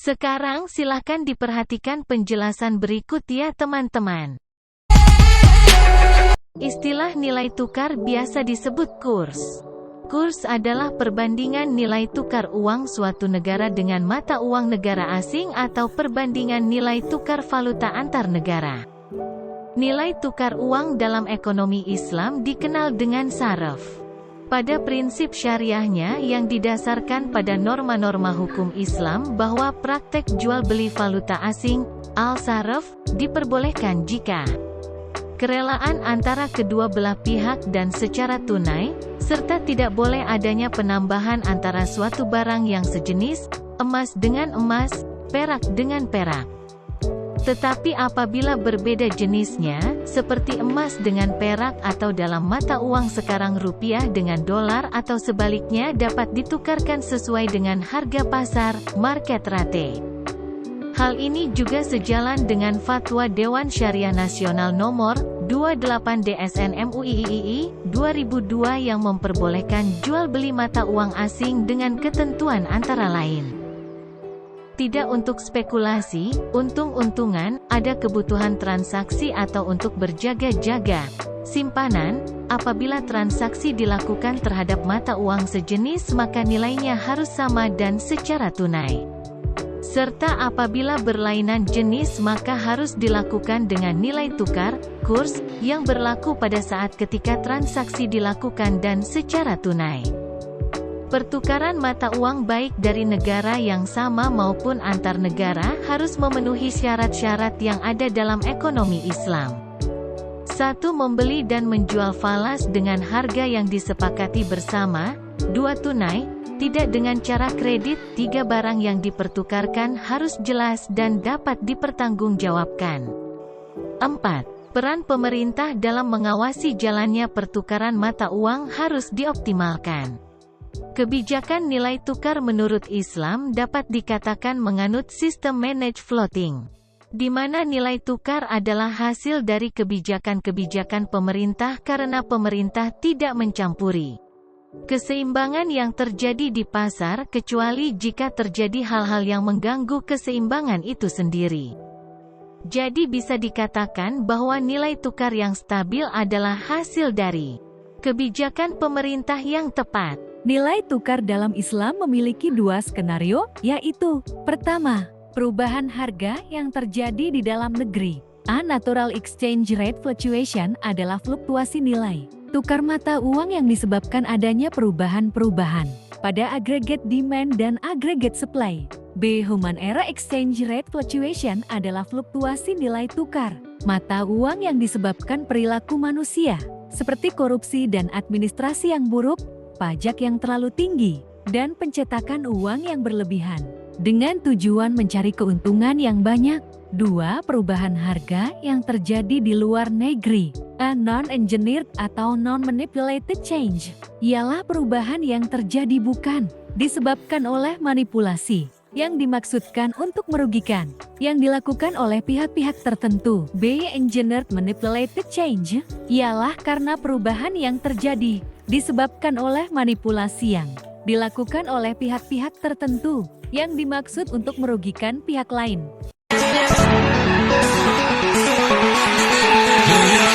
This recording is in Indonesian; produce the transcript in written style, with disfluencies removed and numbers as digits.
Sekarang silakan diperhatikan penjelasan berikut ya teman-teman. Istilah nilai tukar biasa disebut kurs. Kurs adalah perbandingan nilai tukar uang suatu negara dengan mata uang negara asing atau perbandingan nilai tukar valuta antar negara. Nilai tukar uang dalam ekonomi Islam dikenal dengan saraf. Pada prinsip syariahnya yang didasarkan pada norma-norma hukum Islam bahwa praktek jual beli valuta asing, al-saraf, diperbolehkan jika kerelaan antara kedua belah pihak dan secara tunai, serta tidak boleh adanya penambahan antara suatu barang yang sejenis, emas dengan emas, perak dengan perak. Tetapi apabila berbeda jenisnya, seperti emas dengan perak atau dalam mata uang sekarang rupiah dengan dolar atau sebaliknya dapat ditukarkan sesuai dengan harga pasar, market rate. Hal ini juga sejalan dengan Fatwa Dewan Syariah Nasional Nomor 28 DSN MUI 2002 yang memperbolehkan jual beli mata uang asing dengan ketentuan antara lain. Tidak untuk spekulasi, untung-untungan, ada kebutuhan transaksi atau untuk berjaga-jaga, simpanan. Apabila transaksi dilakukan terhadap mata uang sejenis maka nilainya harus sama dan secara tunai. Serta apabila berlainan jenis maka harus dilakukan dengan nilai tukar, kurs, yang berlaku pada saat ketika transaksi dilakukan dan secara tunai. Pertukaran mata uang baik dari negara yang sama maupun antar negara harus memenuhi syarat-syarat yang ada dalam ekonomi Islam. 1. Membeli dan menjual falas dengan harga yang disepakati bersama. 2. Tunai, tidak dengan cara kredit. 3. Barang yang dipertukarkan harus jelas dan dapat dipertanggungjawabkan. 4. Peran pemerintah dalam mengawasi jalannya pertukaran mata uang harus dioptimalkan. Kebijakan nilai tukar menurut Islam dapat dikatakan menganut sistem manage floating, di mana nilai tukar adalah hasil dari kebijakan-kebijakan pemerintah karena pemerintah tidak mencampuri keseimbangan yang terjadi di pasar kecuali jika terjadi hal-hal yang mengganggu keseimbangan itu sendiri. Jadi bisa dikatakan bahwa nilai tukar yang stabil adalah hasil dari kebijakan pemerintah yang tepat. Nilai tukar dalam Islam memiliki dua skenario, yaitu: pertama, perubahan harga yang terjadi di dalam negeri. A. Natural exchange rate fluctuation adalah fluktuasi nilai tukar mata uang yang disebabkan adanya perubahan-perubahan pada aggregate demand dan aggregate supply. B. Human error exchange rate fluctuation adalah fluktuasi nilai tukar mata uang yang disebabkan perilaku manusia, seperti korupsi dan administrasi yang buruk, pajak yang terlalu tinggi, dan pencetakan uang yang berlebihan, dengan tujuan mencari keuntungan yang banyak. 2. Perubahan harga yang terjadi di luar negeri. A. Non-engineered atau non-manipulated change ialah perubahan yang terjadi bukan disebabkan oleh manipulasi yang dimaksudkan untuk merugikan, yang dilakukan oleh pihak-pihak tertentu. B. Engineered manipulated change ialah karena perubahan yang terjadi disebabkan oleh manipulasi yang dilakukan oleh pihak-pihak tertentu, yang dimaksud untuk merugikan pihak lain.